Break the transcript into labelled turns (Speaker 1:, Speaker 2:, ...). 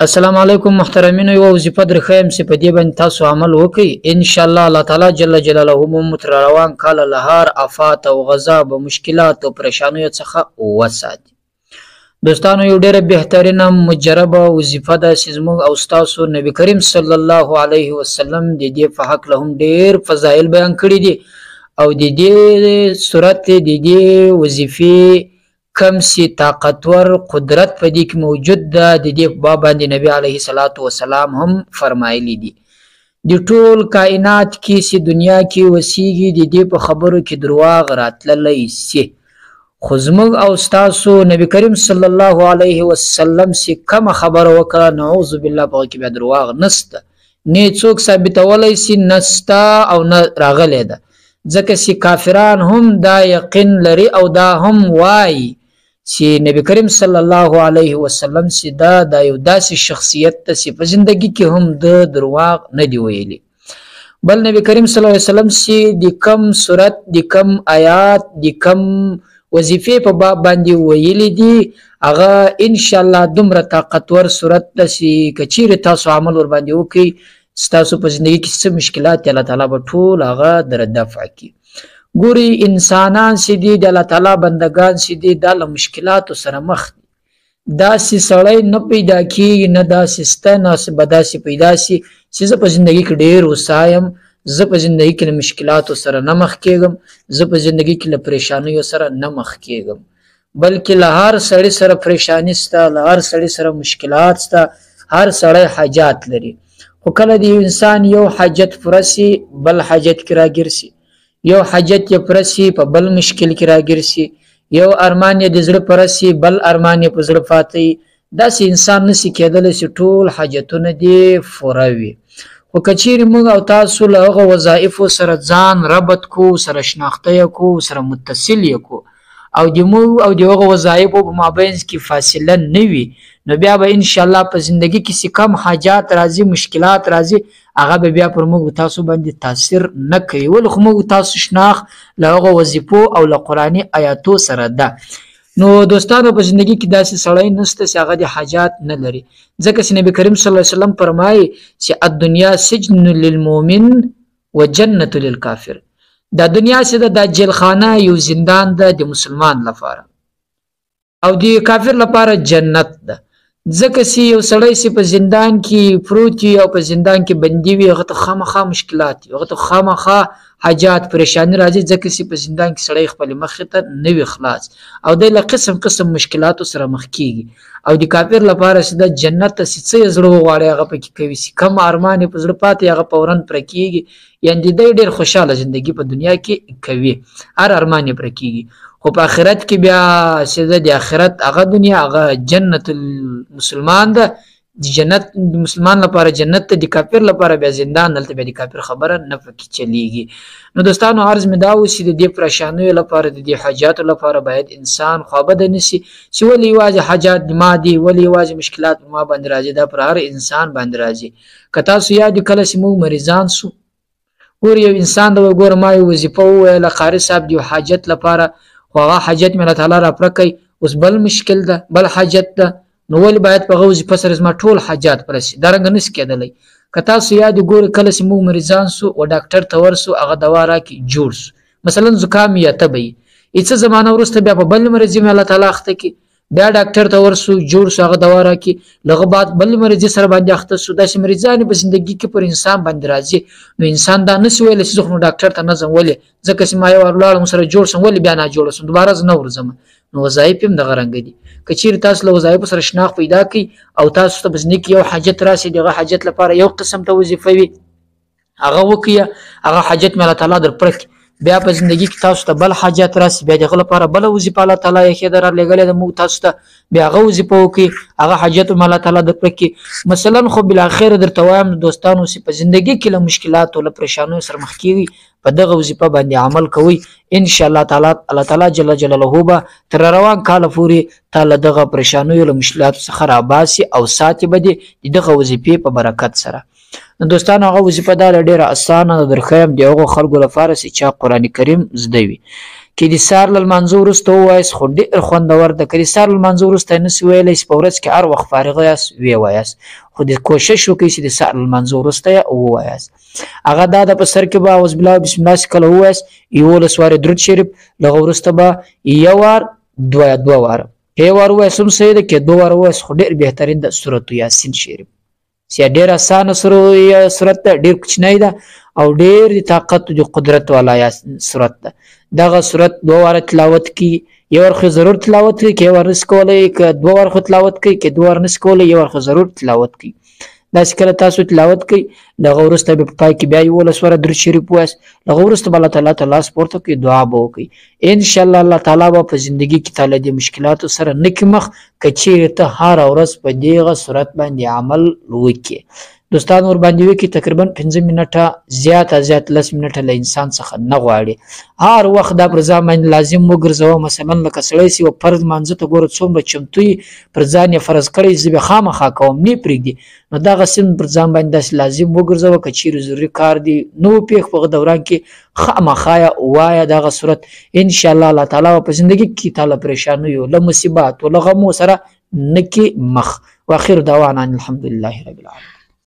Speaker 1: السلام علیکم محترمینو، یو وظیفه درخوایم چې په دې باندې تاسو عمل وکړئ. ان شاء الله الله تعالی جل جلاله مو تر روان کال لهار آفات او غضب او مشکلات او پریشانیو څخه وساتي. دوستانو، یو ډیره بهترینه مجربه وظیفه ده چې زموږ او تاسو نبی کریم صلی الله علیه وسلم د دې په حق له هم ډیر فضایل بیان کړي دي او د دې صورت د دې وظیفې کم سی طاقتور قدرت په دې کې موجود ده. د دې باب باندې نبی علیه الصلاۃ والسلام هم فرمایلی دي د ټول کائنات کې سی دنیا کې وسیږي د دې په خبرو کې درواغ راتللی سي، خو زموږ او تاسو نبی کریم صلی الله علیه وسلم سی کوم خبره وکړه نعوذ بالله په کې بیا درواغ نسته، نه څوک ثابتولی سي نسته او نه راغلی ده. ځکه سی کافران هم دا یقین لري او دا هم وایي چې نبی کریم صلی الله علیه وسلم چې دا یو داسې شخصیت ته چې په زندگی کې هم د درواغ نه دی ویلي. بل نبی کریم صلی الله علیه وسلم چې د کم صورت د کم آیات د کم وظیفې په باب باندې ویلي دي هغه ان شاء الله دومره طاقتور صورت ده چې کچیر تاسو عمل ور باندې وکړئ ستاسو په زندگی کې څه مشکلات الله تعالی به ټول هغه در دفع کړي. ګوري انسانان چې دي د الله تعالی بندگان چې دي دا له مشکلاتو سره مخ دي. داسې سړی نه پیدا کیږي نه داسې سته نه به داسې پیدا سي چې زه په زندگی کې ډیر وسایم، زه په زندگی کې له مشکلاتو سره نه مخ کیږم، زه په زندگی کې له پریشانیو سره نه مخ کیږم، بلکې له هر سړی سره پریشانی سته، له هر سړی سره مشکلات سته، هر سړی حاجات لري. خو کله د انسان یو حاجت پوره سي بل حاجت کې راګرځي، یو حاجت یې پوره سي په بل مشکل کې راګرځي، یو ارمان یې د زړه پوره سي بل ارمان یې په زړه پاتې. داسې انسان نسي کېدلی چې ټول حاجتونه دې پوره وي. خو که چیرې موږ او تاسو له هغه وظایفو سره ځان ربط کو، سره شناخته یې کو، سره متصل یې کو او د موږ او د هغه وظایفو په مابین کې فاصله نه وي، نو بیا به ان شاء الله په زندگی کې چې کم حاجات راځي مشکلات راځي هغه به بیا پر موږ تاسو باندې تاثیر نه کوي، ولې خو موږ تاسو شناخ له هغه وظیفو او له قرآني آیاتو سره ده. نو دوستانو، په زندگی کې داسې سړی نشته چې هغه د حاجات نه لري، ځکه چې نبی کریم صلی الله علیه وسلم فرمایي چې الدنیا سجن للمؤمن وجنة للکافر. دا دنیا چې ده دا جیلخانه یو زندان ده د مسلمان لپاره او د کافر لپاره جنت ده. ځکه چې یو سړی چې په زندان کې پروت وي او په زندان کې بندي وي هغه ته خامخا مشکلات وي، هغه ته خامخا حاجات پریشانی راځي، ځکه چې په زندان کې سړی خپل مخې ته نه وي خلاص او دی له قسم قسم مشکلاتو سره مخ کیږي. او د کافر لپاره چې د جنت ته چې څه یې زړه وغواړي هغه پکې کوي، چې کم ارمان یې په زړه پاتې هغه فورا پوره کیږي، یعنې دی ډېر خوشحاله زندگی په دنیا کې کوي، هر ارمان یې پوره کیږي. خو په آخرت کې بیا چې د آخرت هغه دنیا هغه جنت المسلمان ده، د جنت د مسلمان لپاره جنت ته، د کافر لپاره بیا زندان. دلته بیا د کافر خبره نه پکې چلیږي. نو دوستانو، عرض مې دا و چې د دې پریشانیو لپاره د دې حاجاتو لپاره باید انسان خوابده نشي چې ولې یوازې حاجات ما دي، ولې یوازې مشکلات ما باندې راځي، دا پر هر انسان باندې راځي. که تاسو یاد کله چې موږ مریضان سو، ګور یو انسان د وګوره ما یو وظیفه وویله قاري صاحب د یو حاجت لپاره، خو هغه حاجت مې الله تعالی را پوره کړی، اوس بل مشکل ده بل حاجت ده، نو ولې باید په هغه وظیفه سره زما ټول حاجات پوره شي؟ دا رنګه نشي کېدلی. که تاسو یاد ګورئ کله چې موږ مریضان سو و ډاکټر ته ورسو هغه دوا راکړي جوړ سو، مثلا زکام یا تبه یې څه زمانه وروسته بیا په بل مریضي مې الله تعالی اخته کړي، بیا ډاکټر ته ورسو جوړ سو هغه دوا راکړي، لږه بعد بل مریضي سره باندې اخته سو. داسې مریضان په زندگی کې پر انسان باندې راځي. نو انسان دا نشي ویلی چې زه خو ډاکټر ته نه ځم، ولې؟ ځکه چې ما یو وار لاړم سره جوړ سم، ولې بیا ناجوړه سم دوباره زه نه ورځم. نو وظایف هم دغه رنګه دي. که چیرې تاسو له وظایفو سره شناخت پیدا کړئ او تاسو ته په زندګي کې یو حاجت راسي، دغه حاجت لپاره یو قسم ته وظیفه وي هغه وکړئ، هغه حاجت مې الله تعالی در پوره کړي، بیا په زندگی کې تاسو ته بل حاجت راسي بیا دغه لپاره بل وظیفه الله تعالی یې ښه در لګلې ده موږ تاسو ته، بیا هغه وظیفه وکړئ، هغه حاجت هم الله تعالی در پوره کړي. مثلا خو بالاخره درته وایم دوستانو چې په زندگی کې له مشکلاتو له پریشانیو سره مخ کیږي، په دغه وظیفه باندې عمل کوئ، ان شاء الله تعالی الله تعالی جل جلاله به تر روان کال پورې تعالی دغه پریشانیو له مشکلاتو څخه راباسي او ساتي به دې دغه وظیفې په برکت سره. نو دوستانو هغه وظیفه دا ډیره اسانه درخوایم د هغو خلکو لپاره چې چا قرآن کریم زده وي. کې د سهار له لمانځه وروسته ووایاست خو ډېر خوندور ده. که د سهار له لمانځه وروسته نسئ ویلی په ورځ کې هر وخت فارغه یاست ویې وایاست، خو د کوشش وکړئ چې د سهار له لمانځه وروسته یې ووایاست. هغه دا ده په سر کې به اعوذ بالله بسم الله چې کله ووایاست 11 وارې درود شریف، له هغه وروسته به یو وار دوه واره که یو وار ووایاست هم صحیح ده، که دوه واره ووایاست خو ډېر بهترین ده سورة یاسین شریف. ډېر اسانه سورت ده، ډېر کوچنی ده او ډېر د طاقت او د قدرت والا سورت ده. دغه سورت 2 واره تلاوت کړي، یو وار خو ضرور تلاوت کړي، که یو وار نسي کولی، که 2 وار خو تلاوت کړي، که 2 وار نسي کولی یو وار خو ضرور تلاوت کړي. داسې کله تاسو تلاوت کوئ له هغه وروسته بیا په پای کې بیا 11 واره درود شریف ووایاست، له هغه وروسته به الله تعالی ته لاس پورته کړئ، دعا به وکړئ. انشاءالله الله تعالی به په زندګي کې تعالی د مشکلاتو سره نه کړي مخ که چیرې ته هره ورځ په دغه صورت باندې عمل وکړې. دوستان ورباندې وکړي، تقریبا 5 منټه زیات 10 منټه له انسان څخه نه غواړي. هر وخت دا پر ځان باندې لازم وګرځوه. مثلا لکه سړی چې فرض مانځه ته ګوره څومره چمتو یي، پر ځان یې فرض کړی زه به خامخا کوم نه پرېږدي، نو دغسې پر ځان باندې داسې لازم وګرځوه. که چیرې ضروري کار دی نه و پېښ په هغه دوران کې خامخا یې ووایه دغه صورت. انشاءالله الله تعالی به په زندګي کې تا له پریشانیو له مصیباتو له غمو سره نه کړي مخ. واخر دعوانا الحمدلله رب العالمین.